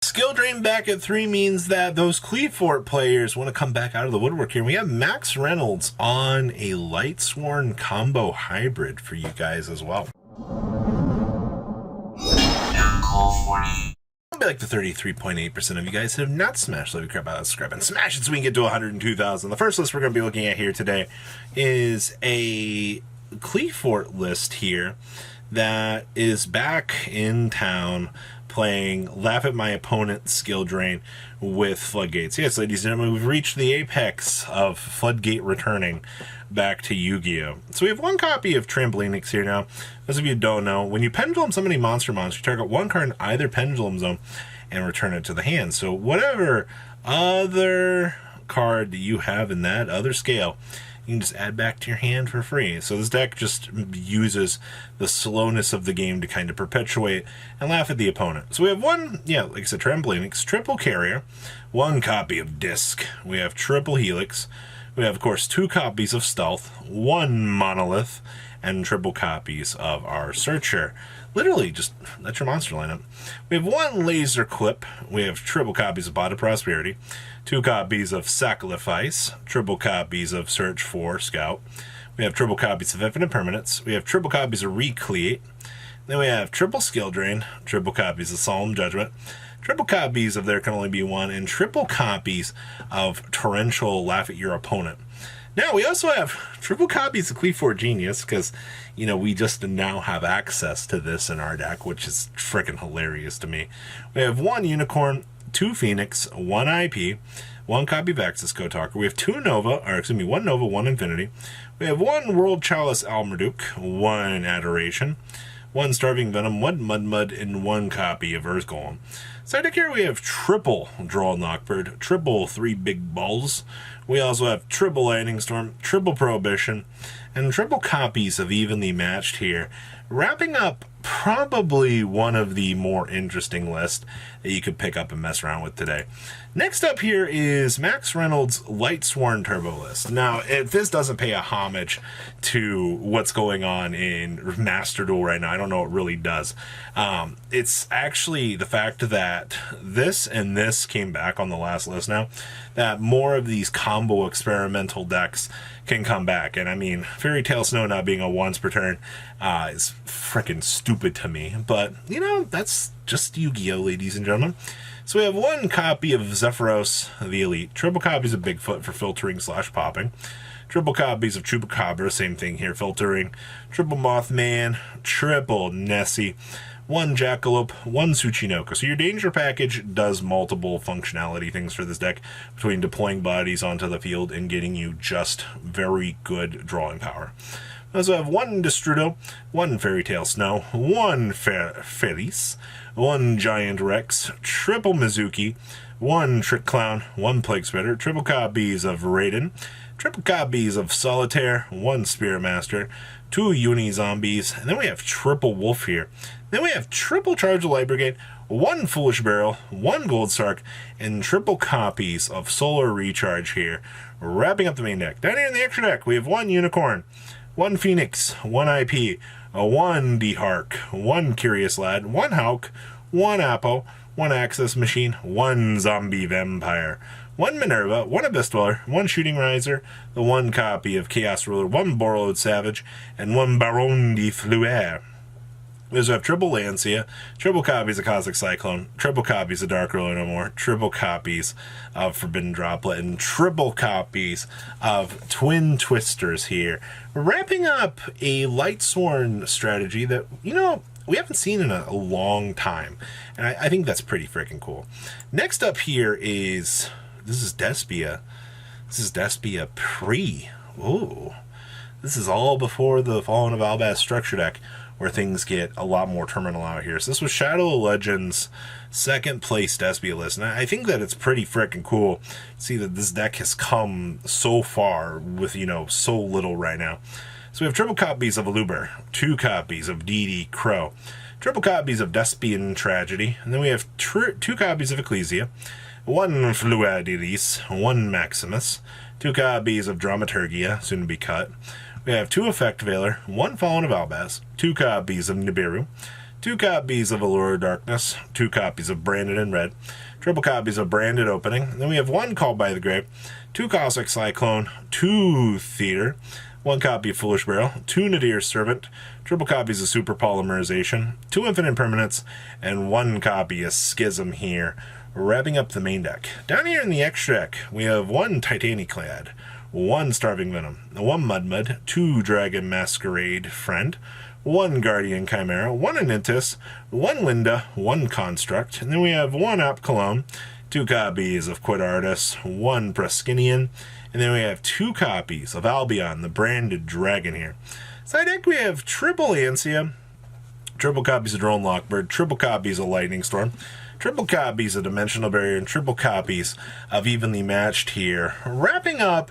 Skill drain back at 3 means that those Qliphort players want to come back out of the woodwork here. We have Max Reynolds on a Lightsworn combo hybrid for you guys as well. I'll be like the 33.8% of you guys that have not smashed Levy Crap out of Scrap and smash it so we can get to 102,000. The first list we're going to be looking at here today is a Qliphort list here that is back in town playing Laugh at My Opponent skill drain with Floodgates. Yes, ladies and gentlemen, we've reached the apex of Floodgate returning back to Yu-Gi-Oh! So we have one copy of Trampolinix here now. Those of you who don't know, when you pendulum somebody monster, you target one card in either pendulum zone and return it to the hand. So whatever other card that you have in that other scale, you can just add back to your hand for free. So this deck just uses the slowness of the game to kind of perpetuate and laugh at the opponent. So we have one, like I said, Trampolinix, triple carrier, one copy of Disc. We have triple Helix. We have, of course, 2 copies of Stealth, 1 Monolith, and triple copies of our Searcher. Literally, just that's your monster lineup. We have 1 Laser Clip. We have triple copies of Bot of Prosperity, 2 copies of Sacrifice, triple copies of Search for Scout. We have triple copies of Infinite Permanence. We have triple copies of Recreate. Then we have triple Skill Drain, triple copies of Solemn Judgment, triple copies of There Can Only Be One, and triple copies of Torrential Laugh at Your Opponent. Now, we also have triple copies of Qliphort Genius, because, we just now have access to this in our deck, which is freaking hilarious to me. We have 1 Unicorn, 2 Phoenix, 1 IP, 1 copy of Axis Kotalker. We have 1 Nova, 1 Infinity. We have 1 World Chalice Almerduk, 1 Adoration, 1 Starving Venom, 1 Mud, and 1 copy of Earth Golem. Side deck here we have triple Droll Knockbird, triple 3 Big Balls. We also have triple Lightning Storm, triple Prohibition, and triple copies of Evenly Matched here. Wrapping up probably one of the more interesting lists that you could pick up and mess around with today. Next up here is Max Reynolds' Lightsworn Turbo list. Now, if this doesn't pay a homage to what's going on in Master Duel right now, I don't know what really does. It's actually the fact that this and this came back on the last list now, that more of these combo experimental decks can come back. And I mean, Fairy Tale Snow not being a once per turn is freaking stupid to me. But, that's just Yu-Gi-Oh, ladies and gentlemen. So we have 1 copy of Zephyros the Elite, triple copies of Bigfoot for filtering / popping, triple copies of Chupacabra, same thing here, filtering, triple Mothman, triple Nessie, 1 Jackalope, 1 Tsuchinoko. So your danger package does multiple functionality things for this deck, between deploying bodies onto the field and getting you just very good drawing power. We also have 1 Destrudo, 1 Fairy Tale Snow, 1 Felice, 1 Giant Rex, triple Mizuki, 1 Trick Clown, 1 Plague Spitter, triple copies of Raiden, triple copies of Solitaire, 1 Spirit Master, 2 Uni Zombies, and then we have triple Wolf here. Then we have triple Charge of Light Brigade, 1 Foolish Barrel, 1 Gold Sark, and triple copies of Solar Recharge here, wrapping up the main deck. Down here in the extra deck, we have 1 Unicorn, 1 Phoenix, 1 IP, 1 D-Hark, 1 Curious Lad, 1 Hawk, 1 Apo, 1 Access Machine, 1 Zombie Vampire, 1 Minerva, 1 Abyss Dweller, 1 Shooting Riser, the 1 copy of Chaos Ruler, 1 Borrowed Savage, and 1 Baron de Fluer. We also have triple Lancia, triple copies of Cosmic Cyclone, triple copies of Dark Ruler No More, triple copies of Forbidden Droplet, and triple copies of Twin Twisters here. Wrapping up a Lightsworn strategy that, we haven't seen in a long time. And I think that's pretty freaking cool. Next up here is, this is Despia. This is Despia Pre. Ooh. This is all before the Fallen of Albaz structure deck, where things get a lot more terminal out here. So this was Shadowlegends' 2nd place Despia list. And I think that it's pretty freaking cool to see that this deck has come so far with, so little right now. So we have triple copies of Aluber, 2 copies of DD Crow, triple copies of Despian Tragedy, and then we have 2 copies of Ecclesia, 1 Flua Delis, 1 Maximus, 2 copies of Dramaturgia, soon to be cut. We have 2 Effect Veiler, 1 Fallen of Albaz, 2 copies of Nibiru, 2 copies of Allure of Darkness, 2 copies of Branded in Red, triple copies of Branded Opening. And then we have 1 Called by the Grave, 2 Cosmic Cyclone, 2 Theater, 1 copy of Foolish Barrel, 2 Nadir's Servant, triple copies of Super Polymerization, 2 Infinite Permanents, and 1 copy of Schism here, wrapping up the main deck. Down here in the extra deck, we have 1 Titaniclad, 1 Starving Venom, 1 Mudmud, 2 Dragon Masquerade Friend, 1 Guardian Chimera, 1 Anintis, 1 Linda, 1 Construct, and then we have 1 App Cologne, 2 copies of Quid Artis, 1 Preskinian, and then we have 2 copies of Albion, the Branded Dragon here. Side deck, we have triple Ansia, triple copies of Drone Lockbird, triple copies of Lightning Storm, triple copies of Dimensional Barrier, and triple copies of Evenly Matched here. Wrapping up,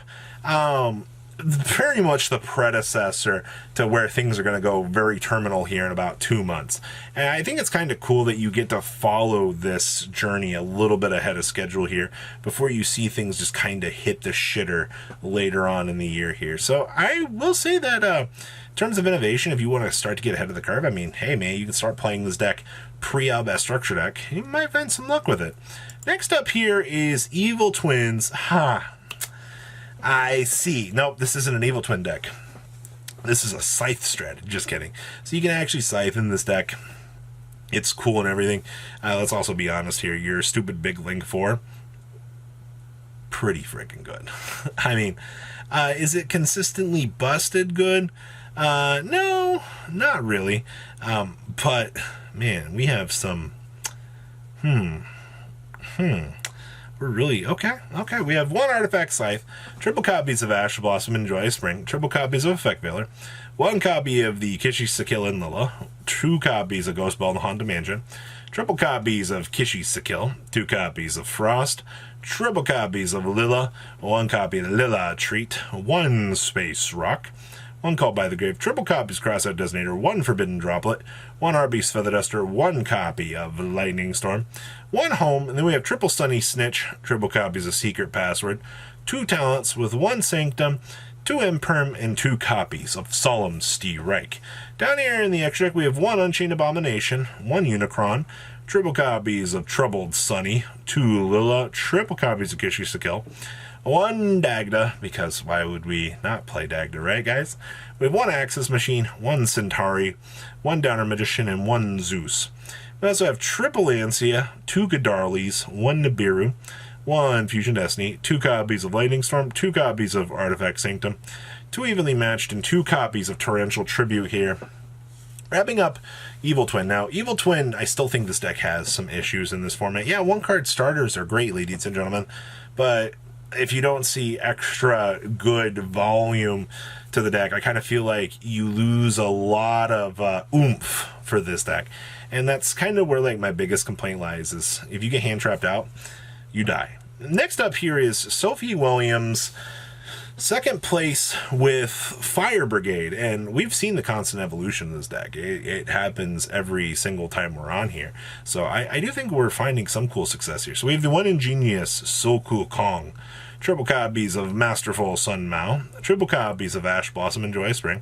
very much the predecessor to where things are going to go very terminal here in about 2 months. And I think it's kind of cool that you get to follow this journey a little bit ahead of schedule here before you see things just kind of hit the shitter later on in the year here. So I will say that in terms of innovation, if you want to start to get ahead of the curve, I mean, hey man, you can start playing this deck pre-Albest Structure deck. You might find some luck with it. Next up here is Evil Twins. I see. Nope, this isn't an Evil Twin deck. This is a Scythe strategy. Just kidding. So you can actually Scythe in this deck. It's cool and everything. Let's also be honest here. Your stupid Big Link 4, pretty freaking good. I mean, is it consistently busted good? No, not really. But, man, we have some... We're really, okay. We have 1 Artifact Scythe, triple copies of Ash Blossom and Joyous Spring, triple copies of Effect Veiler, 1 copy of the Kishi Sakil and Lilla, 2 copies of Ghost Ball and the Haunted Mansion, triple copies of Kishi Sakil, 2 copies of Frost, triple copies of Lilla, 1 copy of Lilla Treat, 1 Space Rock, 1 Called by the Grave, triple copies Crossout Designator, 1 Forbidden Droplet, 1 Arby's Feather Duster, 1 copy of Lightning Storm, 1 Home, and then we have triple Sunny Snitch, triple copies of Secret Password, 2 Talents with 1 Sanctum, 2 Imperm, and 2 copies of Solemn Strike. Down here in the extra deck, we have 1 Unchained Abomination, 1 Unicron, triple copies of Troubled Sunny, 2 Lilla, triple copies of Kishi Sakil, 1 Dagda, because why would we not play Dagda, right, guys? We have 1 Axis Machine, 1 Centauri, 1 Downer Magician, and 1 Zeus. We also have triple Ansia, 2 Godarlis, 1 Nibiru, 1 Fusion Destiny, 2 copies of Lightning Storm, 2 copies of Artifact Sanctum, 2 Evenly Matched, and 2 copies of Torrential Tribute here. Wrapping up Evil Twin. Now, Evil Twin, I still think this deck has some issues in this format. Yeah, 1-card starters are great, ladies and gentlemen, but if you don't see extra good volume to the deck, I kind of feel like you lose a lot of oomph for this deck. And that's kind of where like my biggest complaint lies, is if you get hand trapped out, you die. Next up here is Sophie Williams, second place with Fire Brigade, and we've seen the constant evolution of this deck. It happens every single time we're on here. So I do think we're finding some cool success here. So we have the 1 Ingenious Soku Kong, triple copies of Masterful Sun Mao, triple copies of Ash Blossom and Joyous Spring.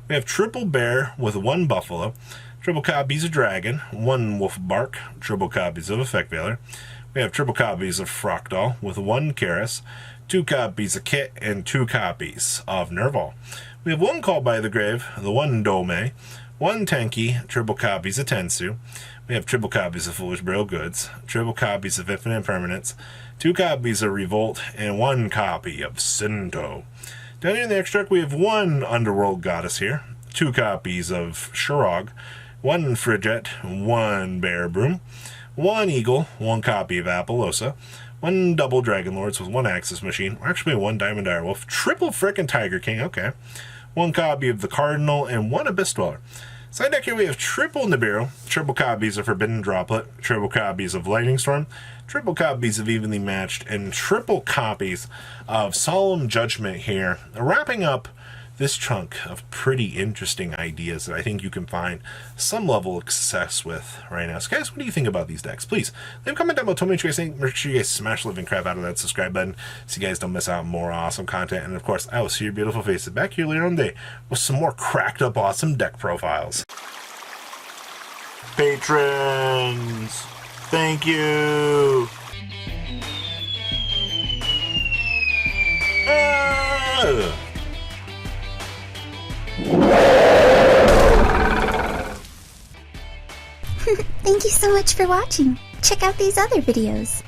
We have triple Bear with 1 Buffalo, triple copies of Dragon, 1 Wolf Bark, triple copies of Effect Veiler. We have triple copies of Froctal with 1 Karis, 2 copies of Kit, and 2 copies of Nerval. We have 1 Called by the Grave, the 1 Dome, 1 Tenki, triple copies of Tensu. We have triple copies of Foolish Burial Goods, triple copies of Infinite Permanence, 2 copies of Revolt, and 1 copy of Sinto. Down here in the extract, we have 1 Underworld Goddess here, 2 copies of Shirog, 1 Frigette, 1 Bear Broom, 1 Eagle, 1 copy of Appaloosa, 1 Double Dragon Lords with 1 Axis Machine, actually 1 Diamond Direwolf, triple frickin' Tiger King, okay, 1 copy of the Cardinal, and 1 Abyss Dweller. Side deck here we have triple Nibiru, triple copies of Forbidden Droplet, triple copies of Lightning Storm, triple copies of Evenly Matched, and triple copies of Solemn Judgment here, wrapping up this chunk of pretty interesting ideas that I think you can find some level of success with right now. So guys, what do you think about these decks? Please leave a comment down below. Tell me what you guys think. Make sure you guys smash the living crap out of that subscribe button so you guys don't miss out on more awesome content. And of course, I will see your beautiful faces back here later on the day with some more cracked up awesome deck profiles. patrons. Thank you. Thank you so much for watching. Check out these other videos.